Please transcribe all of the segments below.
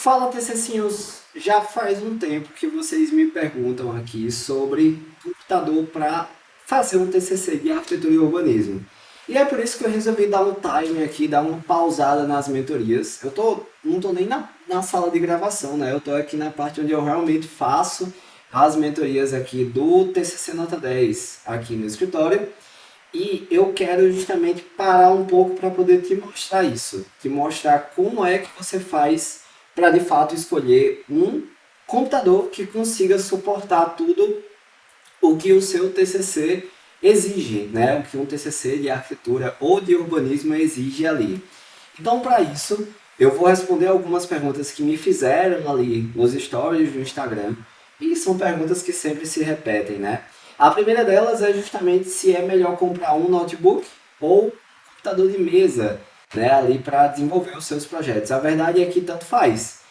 Fala, TCcinhos! Já faz um tempo que vocês me perguntam aqui sobre computador para fazer um TCC de arquitetura e urbanismo. E é por isso que eu resolvi dar um time aqui, dar uma pausada nas mentorias. Não tô nem na sala de gravação, né? Eu tô aqui na parte onde eu realmente faço as mentorias aqui do TCC Nota 10 aqui no escritório. E eu quero justamente parar um pouco para poder te mostrar isso, te mostrar como é que você faz para de fato escolher um computador que consiga suportar tudo o que o seu TCC exige, né? O que um TCC de arquitetura ou de urbanismo exige ali. Então, para isso, eu vou responder algumas perguntas que me fizeram ali nos stories do Instagram. E são perguntas que sempre se repetem, né? A primeira delas é justamente se é melhor comprar um notebook ou um computador de mesa, né, ali para desenvolver os seus projetos. A verdade é que tanto faz.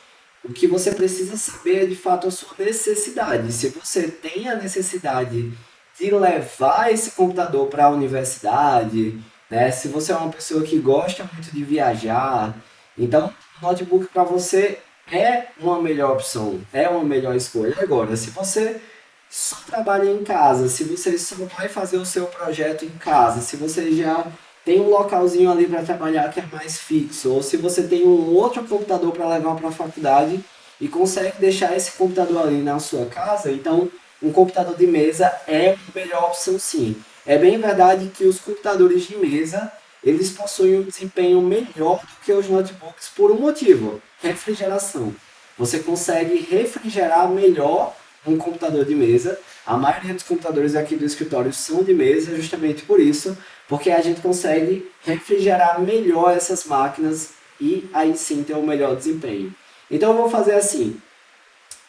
O que você precisa saber é de fato a sua necessidade. Se você tem a necessidade de levar esse computador para a universidade, né? Se você é uma pessoa que gosta muito de viajar, então o notebook para você é uma melhor opção, é uma melhor escolha. Agora, se você só trabalha em casa, se você só vai fazer o seu projeto em casa, se você já tem um localzinho ali para trabalhar que é mais fixo, ou se você tem um outro computador para levar para a faculdade e consegue deixar esse computador ali na sua casa, então um computador de mesa é a melhor opção sim. É bem verdade que os computadores de mesa eles possuem um desempenho melhor do que os notebooks por um motivo: refrigeração. Você consegue refrigerar melhor um computador de mesa. A maioria dos computadores aqui do escritório são de mesa justamente por isso, porque a gente consegue refrigerar melhor essas máquinas e aí sim ter um melhor desempenho. Então eu vou fazer assim,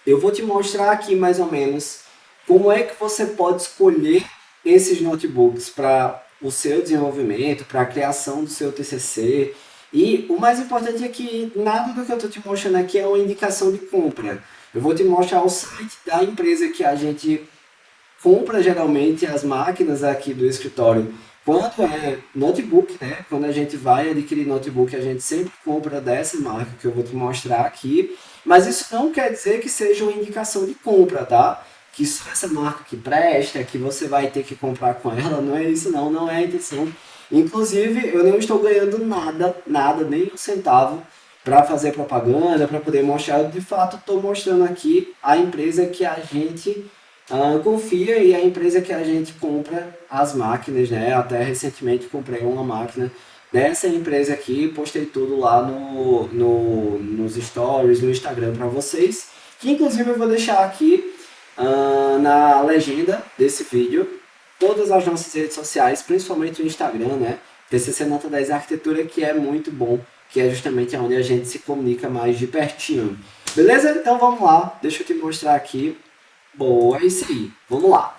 eu vou te mostrar aqui mais ou menos como é que você pode escolher esses notebooks para o seu desenvolvimento, para a criação do seu TCC. E o mais importante é que nada do que eu estou te mostrando aqui é uma indicação de compra. Eu vou te mostrar o site da empresa que a gente compra geralmente as máquinas aqui do escritório. Quando é notebook, né? Quando a gente vai adquirir notebook, a gente sempre compra dessa marca que eu vou te mostrar aqui. Mas isso não quer dizer que seja uma indicação de compra, tá? Que só essa marca que presta, que você vai ter que comprar com ela, não é isso não, não é a intenção. Inclusive, eu não estou ganhando nada, nada, nem um centavo para fazer propaganda, para poder mostrar. Eu, de fato, estou mostrando aqui a empresa que a gente confia e a empresa que a gente compra as máquinas, né? Até recentemente comprei uma máquina dessa empresa aqui, postei tudo lá nos stories, no Instagram para vocês, que inclusive eu vou deixar aqui na legenda desse vídeo todas as nossas redes sociais, principalmente o Instagram, né? TCC Nota 10 Arquitetura, que é muito bom, que é justamente onde a gente se comunica mais de pertinho. Beleza? Então vamos lá, deixa eu te mostrar aqui. Boa, é isso aí. Vamos lá.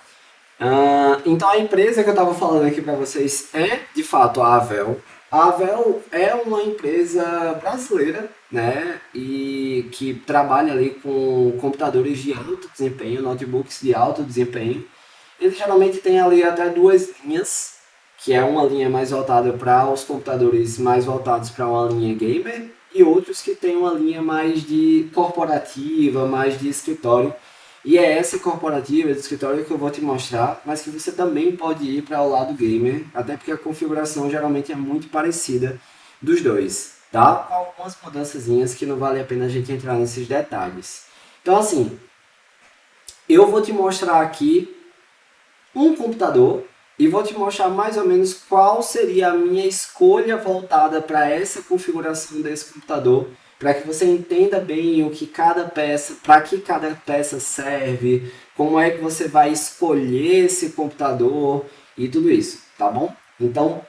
Então a empresa que eu estava falando aqui para vocês é de fato a Avel. A Avel é uma empresa brasileira, né? E que trabalha ali com computadores de alto desempenho, notebooks de alto desempenho. Eles geralmente têm ali até duas linhas, que é uma linha mais voltada para os computadores mais voltados para uma linha gamer e outros que têm uma linha mais de corporativa, mais de escritório. E é essa corporativa de escritório que eu vou te mostrar, mas que você também pode ir para o lado gamer, até porque a configuração geralmente é muito parecida dos dois, tá? Com algumas mudançazinhas que não vale a pena a gente entrar nesses detalhes. Então assim, eu vou te mostrar aqui um computador e vou te mostrar mais ou menos qual seria a minha escolha voltada para essa configuração desse computador, para que você entenda bem o que cada peça, para que cada peça serve, como é que você vai escolher esse computador e tudo isso, tá bom? Então,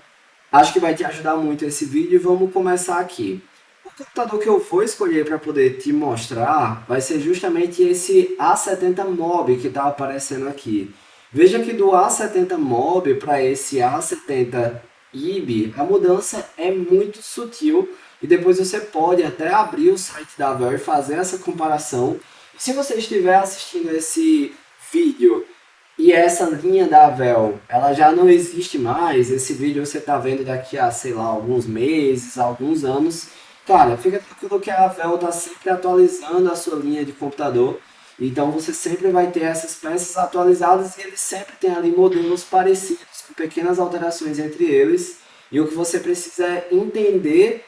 acho que vai te ajudar muito esse vídeo e vamos começar aqui. O computador que eu vou escolher para poder te mostrar vai ser justamente esse A70 Mob que está aparecendo aqui. Veja que do A70 Mob para esse A70 IB, a mudança é muito sutil e depois você pode até abrir o site da Avel e fazer essa comparação. E se você estiver assistindo esse vídeo e essa linha da Avel, ela já não existe mais, esse vídeo você está vendo daqui a, sei lá, alguns meses, alguns anos, Cara, fica tranquilo que a Vel está sempre atualizando a sua linha de computador. Então você sempre vai ter essas peças atualizadas e eles sempre têm ali modelos parecidos, com pequenas alterações entre eles. E o que você precisa é entender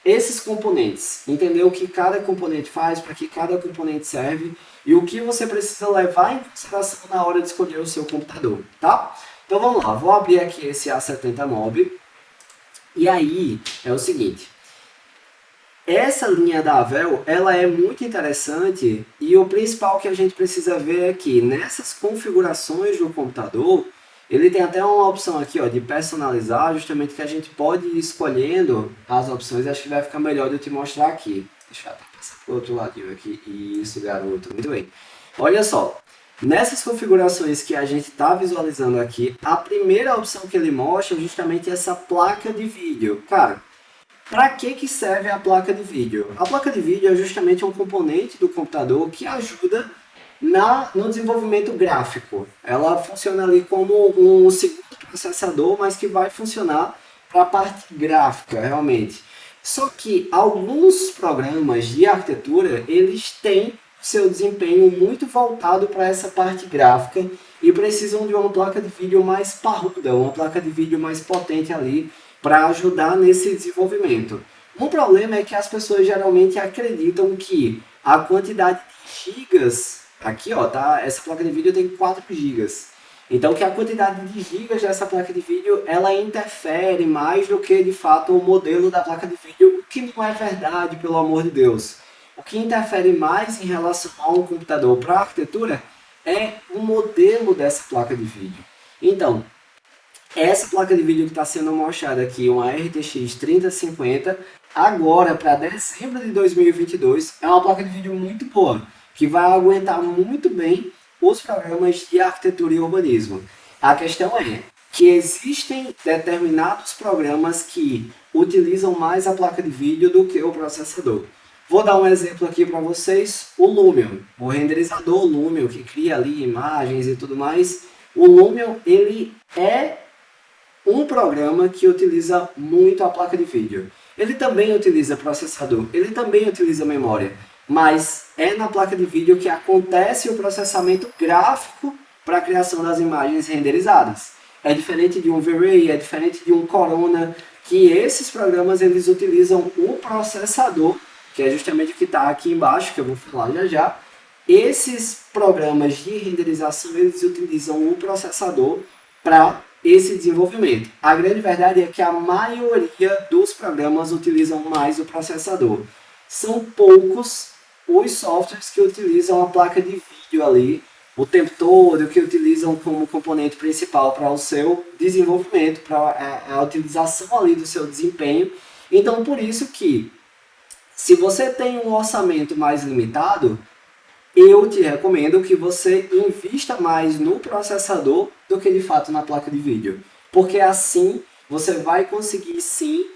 esses componentes, entender o que cada componente faz, para que cada componente serve e o que você precisa levar em consideração na hora de escolher o seu computador, tá? Então vamos lá, vou abrir aqui esse A70 Mob e aí é o seguinte, essa linha da Avel, ela é muito interessante e o principal que a gente precisa ver é que nessas configurações do computador, ele tem até uma opção aqui ó, de personalizar, justamente que a gente pode ir escolhendo as opções. Acho que vai ficar melhor de eu te mostrar aqui. Deixa eu passar para o outro ladinho aqui. Isso, garoto. Muito bem. Olha só, nessas configurações que a gente está visualizando aqui, a primeira opção que ele mostra é justamente essa placa de vídeo. Cara, para que serve a placa de vídeo? A placa de vídeo é justamente um componente do computador que ajuda no desenvolvimento gráfico. Ela funciona ali como um segundo processador, mas que vai funcionar para a parte gráfica, realmente. Só que alguns programas de arquitetura, eles têm seu desempenho muito voltado para essa parte gráfica e precisam de uma placa de vídeo mais parruda, uma placa de vídeo mais potente ali para ajudar nesse desenvolvimento. Um problema é que as pessoas geralmente acreditam que a quantidade de gigas, aqui ó, tá? Essa placa de vídeo tem 4 gigas. Então que a quantidade de gigas dessa placa de vídeo, ela interfere mais do que de fato o modelo da placa de vídeo, o que não é verdade, pelo amor de Deus. O que interfere mais em relação a um computador para arquitetura é o modelo dessa placa de vídeo. Então, essa placa de vídeo que está sendo mostrada aqui, uma RTX 3050, agora para dezembro de 2022, é uma placa de vídeo muito boa, que vai aguentar muito bem os programas de arquitetura e urbanismo. A questão é que existem determinados programas que utilizam mais a placa de vídeo do que o processador. Vou dar um exemplo aqui para vocês, o Lumion, o renderizador Lumion, que cria ali imagens e tudo mais. O Lumion, ele é um programa que utiliza muito a placa de vídeo. Ele também utiliza processador, ele também utiliza memória, mas é na placa de vídeo que acontece o processamento gráfico para a criação das imagens renderizadas. É diferente de um V-Ray, é diferente de um Corona, que esses programas eles utilizam o processador, que é justamente o que está aqui embaixo, que eu vou falar já já. Esses programas de renderização eles utilizam o processador para esse desenvolvimento. A grande verdade é que a maioria dos programas utilizam mais o processador. São poucos os softwares que utilizam a placa de vídeo ali o tempo todo, que utilizam como componente principal para o seu desenvolvimento, para a utilização ali do seu desempenho. Então, por isso que, se você tem um orçamento mais limitado, eu te recomendo que você invista mais no processador do que de fato na placa de vídeo. Porque assim você vai conseguir sim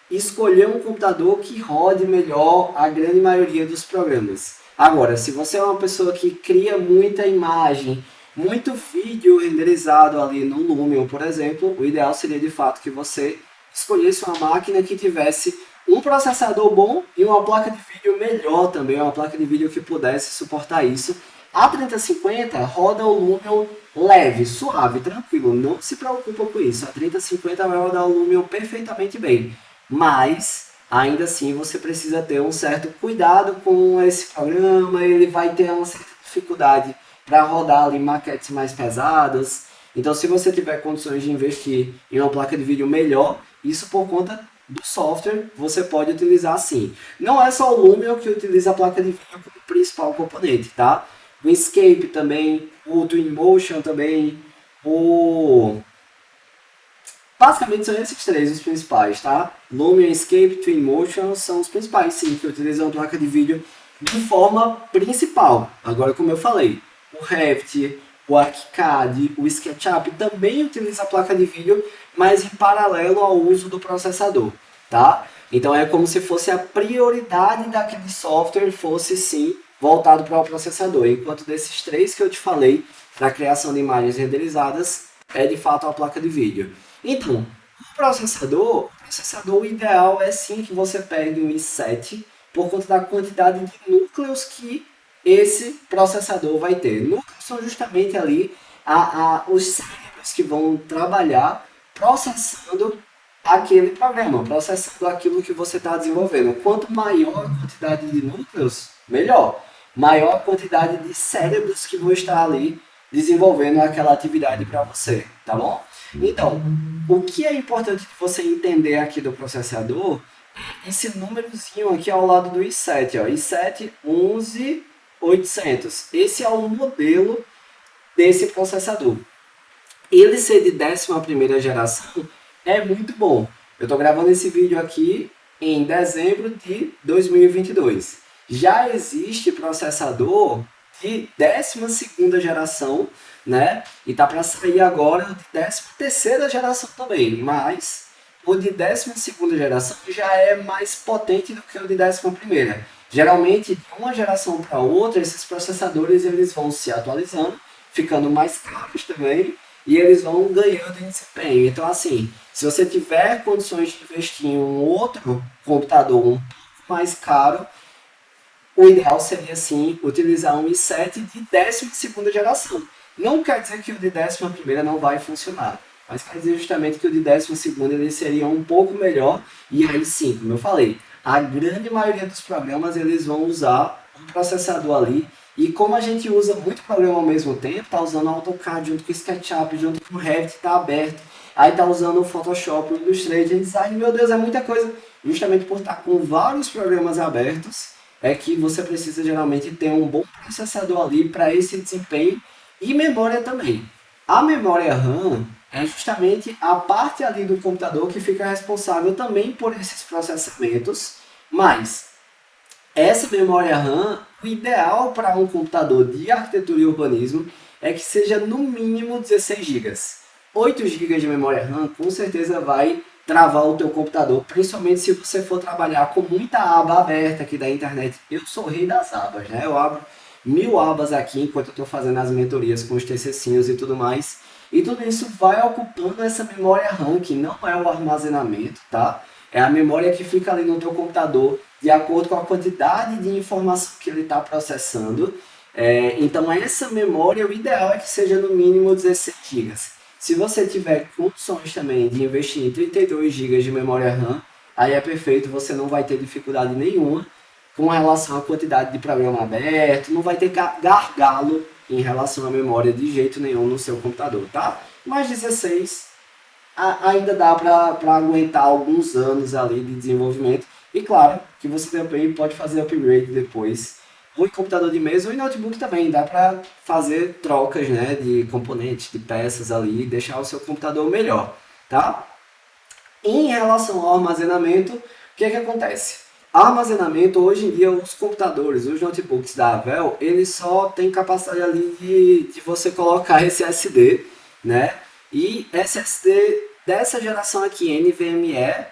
escolher um computador que rode melhor a grande maioria dos programas. Agora, se você é uma pessoa que cria muita imagem, muito vídeo renderizado ali no Lumion, por exemplo, o ideal seria de fato que você escolhesse uma máquina que tivesse um processador bom e uma placa de vídeo melhor também, uma placa de vídeo que pudesse suportar isso. A 3050 roda o Lumion leve, suave, tranquilo, não se preocupa com isso. A 3050 vai rodar o Lumion perfeitamente bem, mas ainda assim você precisa ter um certo cuidado com esse programa, ele vai ter uma certa dificuldade para rodar ali maquetes mais pesadas. Então se você tiver condições de investir em uma placa de vídeo melhor, isso por conta do software, você pode utilizar sim. Não é só o Lumion que utiliza a placa de vídeo como principal componente, tá? O Escape também, o Twinmotion também, basicamente são esses três os principais, tá? Lumion, Escape, Twinmotion são os principais sim, que utilizam a placa de vídeo de forma principal. Agora, como eu falei, o Revit, o ArchiCAD, o SketchUp também utiliza a placa de vídeo, mas em paralelo ao uso do processador, tá? Então é como se fosse a prioridade daquele software fosse sim voltado para o processador, enquanto desses três que eu te falei, para a criação de imagens renderizadas, é de fato a placa de vídeo. Então, o processador, o ideal é sim que você pegue um i7 por conta da quantidade de núcleos que esse processador vai ter. Núcleos são justamente ali os cérebros que vão trabalhar processando aquele programa, processando aquilo que você está desenvolvendo. Quanto maior a quantidade de núcleos, melhor. Maior a quantidade de cérebros que vão estar ali desenvolvendo aquela atividade para você, tá bom? Então, o que é importante você entender aqui do processador é esse númerozinho aqui ao lado do i7, ó, i7 11800. Esse é o modelo desse processador. Ele ser de 11ª geração é muito bom. Eu estou gravando esse vídeo aqui em dezembro de 2022. Já existe processador de 12ª geração, né? E tá para sair agora de 13ª geração também, mas o de 12ª geração já é mais potente do que o de 11ª. Geralmente, de uma geração para outra, esses processadores eles vão se atualizando, ficando mais caros também, e eles vão ganhando em desempenho. Então, assim, se você tiver condições de investir em um outro computador um pouco mais caro, o ideal seria sim utilizar um i7 de 12ª geração. Não quer dizer que o de 11ª não vai funcionar, mas quer dizer justamente que o de 12ª ele seria um pouco melhor. E aí sim, como eu falei, a grande maioria dos programas eles vão usar um processador ali. E como a gente usa muito programa ao mesmo tempo, tá usando AutoCAD junto com o SketchUp, junto com o Revit, tá aberto. Aí tá usando o Photoshop, o Illustrator, Design, meu Deus, é muita coisa. Justamente por estar com vários programas abertos, é que você precisa geralmente ter um bom processador ali para esse desempenho e memória também. A memória RAM é justamente a parte ali do computador que fica responsável também por esses processamentos, mas essa memória RAM, o ideal para um computador de arquitetura e urbanismo é que seja no mínimo 16 GB. 8 GB de memória RAM com certeza vai travar o teu computador, principalmente se você for trabalhar com muita aba aberta aqui da internet. Eu sou o rei das abas, né? Eu abro 1000 abas aqui enquanto eu estou fazendo as mentorias com os TCCinhos e tudo mais. E tudo isso vai ocupando essa memória RAM, que não é o armazenamento, tá? É a memória que fica ali no teu computador de acordo com a quantidade de informação que ele está processando. Então essa memória, o ideal é que seja no mínimo 16 GB. Se você tiver condições também de investir em 32 GB de memória RAM, aí é perfeito, você não vai ter dificuldade nenhuma com relação à quantidade de programa aberto, não vai ter gargalo em relação à memória de jeito nenhum no seu computador, tá? Mas 16 ainda dá para aguentar alguns anos ali de desenvolvimento. E claro que você também pode fazer upgrade depois, ou em computador de mesa ou em notebook também. Dá para fazer trocas, né, de componentes, de peças ali, e deixar o seu computador melhor, tá? Em relação ao armazenamento, o que é que acontece? Armazenamento, hoje em dia, os computadores, os notebooks da Avel, eles só têm capacidade ali de você colocar SSD, né? E SSD dessa geração aqui, NVMe,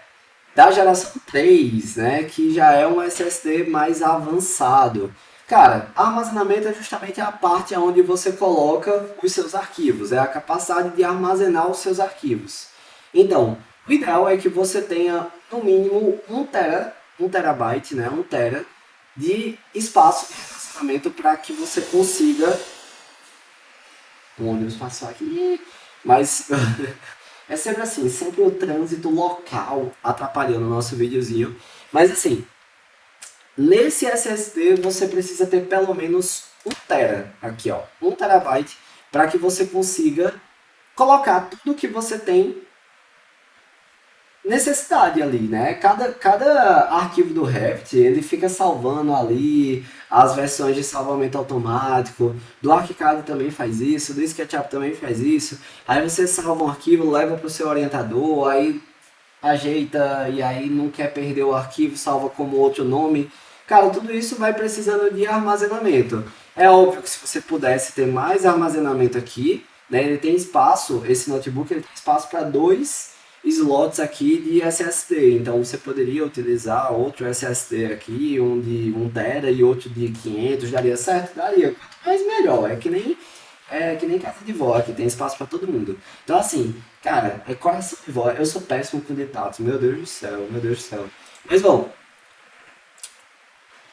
da geração 3, né? Que já é um SSD mais avançado. Cara, armazenamento é justamente a parte onde você coloca os seus arquivos, é a capacidade de armazenar os seus arquivos. Então, o ideal é que você tenha no mínimo 1 terabyte, né, 1 tera de espaço de armazenamento para que você consiga. O ônibus passou aqui, mas é sempre assim, sempre o trânsito local atrapalhando o nosso videozinho. Mas assim, nesse SSD você precisa ter pelo menos 1 tera, aqui ó, 1 terabyte, para que você consiga colocar tudo que você tem necessidade ali, né? Cada arquivo do Revit, ele fica salvando ali as versões de salvamento automático, do ArchiCAD também faz isso, do SketchUp também faz isso. Aí você salva um arquivo, leva para o seu orientador, aí ajeita e aí não quer perder o arquivo, salva como outro nome. Cara, tudo isso vai precisando de armazenamento. É óbvio que se você pudesse ter mais armazenamento aqui, né, ele tem espaço, esse notebook ele tem espaço para 2 slots aqui de SSD, então você poderia utilizar outro SSD aqui, um de 1 tera e outro de 500, daria certo? Daria, mas melhor, é que nem é que nem casa de vó, aqui tem espaço pra todo mundo. Então assim, cara, é coração de vó. Eu sou péssimo com ditados, meu Deus do céu, meu Deus do céu. Mas bom,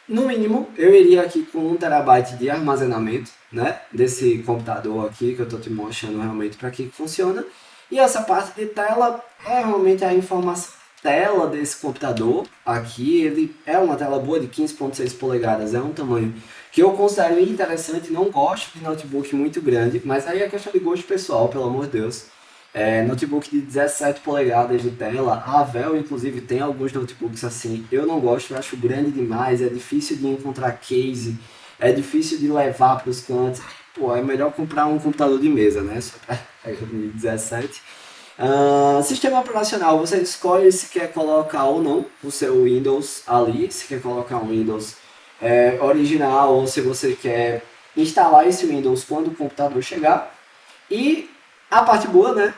no mínimo, eu iria aqui com 1 TB de armazenamento, né? Desse computador aqui que eu tô te mostrando realmente para que funciona. E essa parte de tela é realmente a informação tela desse computador. Aqui ele é uma tela boa de 15,6 polegadas, é um tamanho que eu considero interessante. Não gosto de notebook muito grande, mas aí é questão de gosto pessoal, pelo amor de Deus. Notebook de 17 polegadas de tela, a Dell inclusive tem alguns notebooks assim, eu não gosto, eu acho grande demais, é difícil de encontrar case, é difícil de levar para os cantos, pô, é melhor comprar um computador de mesa, né, só para 17. Sistema operacional, você escolhe se quer colocar ou não o seu Windows ali, se quer colocar um Windows original ou se você quer instalar esse Windows quando o computador chegar. E a parte boa, né,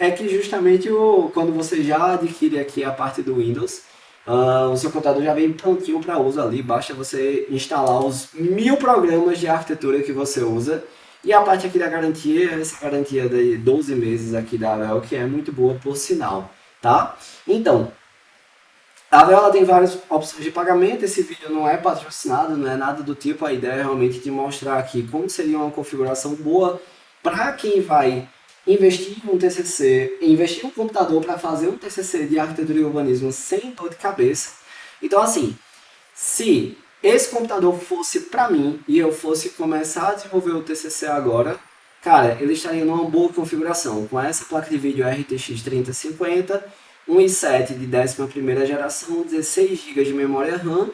é que justamente quando você já adquire aqui a parte do Windows, o seu computador já vem prontinho para uso ali, basta você instalar os 1000 programas de arquitetura que você usa. E a parte aqui da garantia, essa garantia de 12 meses aqui da Dell, que é muito boa por sinal, tá? Então, a Dell ela tem várias opções de pagamento, esse vídeo não é patrocinado, não é nada do tipo, a ideia é realmente te mostrar aqui como seria uma configuração boa para quem vai investir em um TCC, investir em um computador para fazer um TCC de arquitetura e urbanismo sem dor de cabeça. Então assim, se esse computador fosse para mim e eu fosse começar a desenvolver o TCC agora, cara, ele estaria numa boa configuração, com essa placa de vídeo RTX 3050, um i7 de 11ª geração, 16 GB de memória RAM,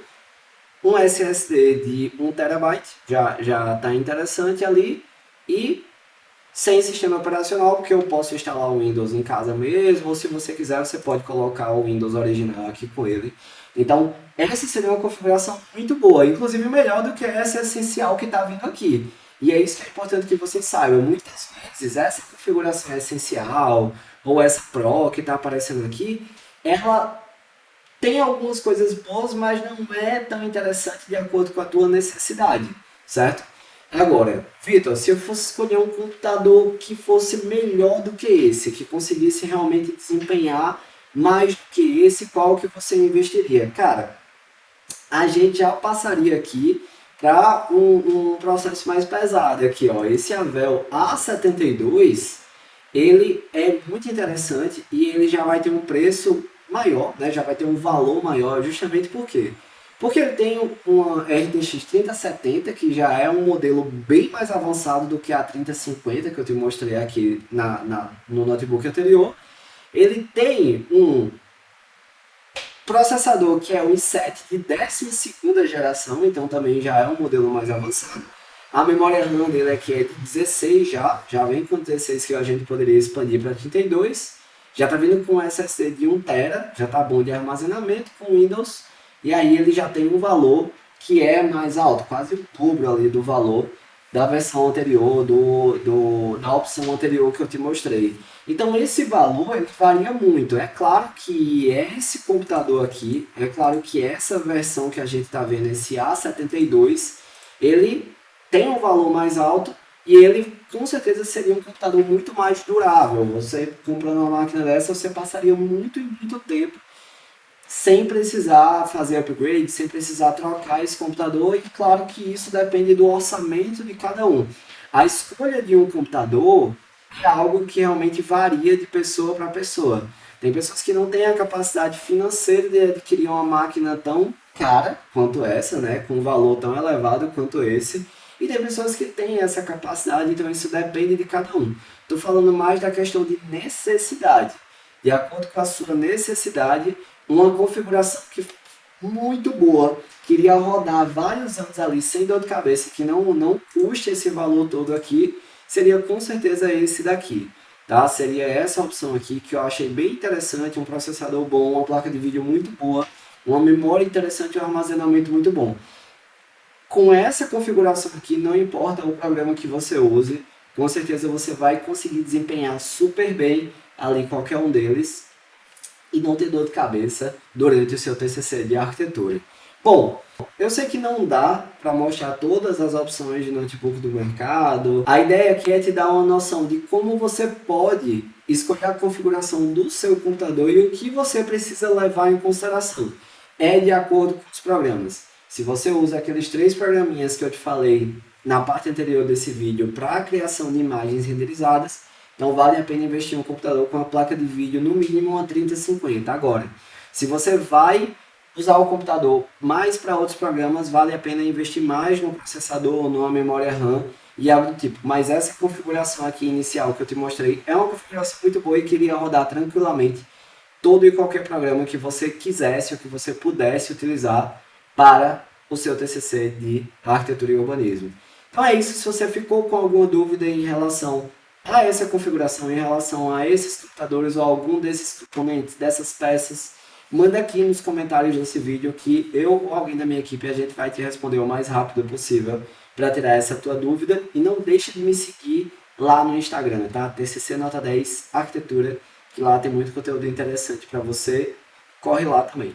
um SSD de 1 TB, já está interessante ali, e sem sistema operacional, porque eu posso instalar o Windows em casa mesmo, ou se você quiser, você pode colocar o Windows original aqui com ele. Então, essa seria uma configuração muito boa, inclusive melhor do que essa essencial que está vindo aqui. E é isso que é importante que vocês saibam. Muitas vezes, essa configuração essencial, ou essa Pro que está aparecendo aqui, ela tem algumas coisas boas, mas não é tão interessante de acordo com a tua necessidade, certo? Agora, Vitor, se eu fosse escolher um computador que fosse melhor do que esse, que conseguisse realmente desempenhar mais do que esse, qual que você investiria? Cara, a gente já passaria aqui para um processo mais pesado aqui, ó. Esse Avel A72, ele é muito interessante e ele já vai ter um preço maior, né? Já vai ter um valor maior, justamente por quê? Porque ele tem uma RTX 3070, que já é um modelo bem mais avançado do que a 3050 que eu te mostrei aqui no notebook anterior. Ele tem um processador que é o i7 de 12ª geração, então também já é um modelo mais avançado. A memória RAM dele aqui é de 16 já vem com 16 que a gente poderia expandir para 32. Já está vindo com SSD de 1 TB, já está bom de armazenamento com Windows. E aí ele já tem um valor que é mais alto, quase o dobro ali do valor da versão anterior, da opção anterior que eu te mostrei. Então esse valor ele varia muito. É claro que esse computador aqui, é claro que essa versão que a gente está vendo, esse A72, ele tem um valor mais alto e ele com certeza seria um computador muito mais durável. Você comprando uma máquina dessa, você passaria muito e muito tempo sem precisar fazer upgrade, sem precisar trocar esse computador, e claro que isso depende do orçamento de cada um. A escolha de um computador é algo que realmente varia de pessoa para pessoa. Tem pessoas que não têm a capacidade financeira de adquirir uma máquina tão cara quanto essa, né, com um valor tão elevado quanto esse, e tem pessoas que têm essa capacidade, então isso depende de cada um. Estou falando mais da questão de necessidade. De acordo com a sua necessidade, uma configuração que muito boa, que iria rodar vários anos ali sem dor de cabeça, que não custe esse valor todo aqui, seria com certeza esse daqui. Tá? Seria essa opção aqui que eu achei bem interessante, um processador bom, uma placa de vídeo muito boa, uma memória interessante e um armazenamento muito bom. Com essa configuração aqui, não importa o programa que você use, com certeza você vai conseguir desempenhar super bem ali qualquer um deles e não ter dor de cabeça durante o seu TCC de arquitetura. Bom, eu sei que não dá para mostrar todas as opções de notebook do mercado. A ideia aqui é te dar uma noção de como você pode escolher a configuração do seu computador e o que você precisa levar em consideração. É de acordo com os programas. Se você usa aqueles 3 programinhas que eu te falei na parte anterior desse vídeo para a criação de imagens renderizadas, então vale a pena investir em um computador com uma placa de vídeo no mínimo uma 3050. Agora, se você vai usar o computador mais para outros programas, vale a pena investir mais no processador ou numa memória RAM e algo do tipo. Mas essa configuração aqui inicial que eu te mostrei é uma configuração muito boa e queria rodar tranquilamente todo e qualquer programa que você quisesse ou que você pudesse utilizar para o seu TCC de arquitetura e urbanismo. Então é isso. Se você ficou com alguma dúvida em relação a essa configuração, em relação a esses computadores ou algum desses componentes, dessas peças, manda aqui nos comentários desse vídeo que eu ou alguém da minha equipe a gente vai te responder o mais rápido possível para tirar essa tua dúvida. E não deixe de me seguir lá no Instagram, tá? TCC Nota 10 Arquitetura, que lá tem muito conteúdo interessante para você. Corre lá também.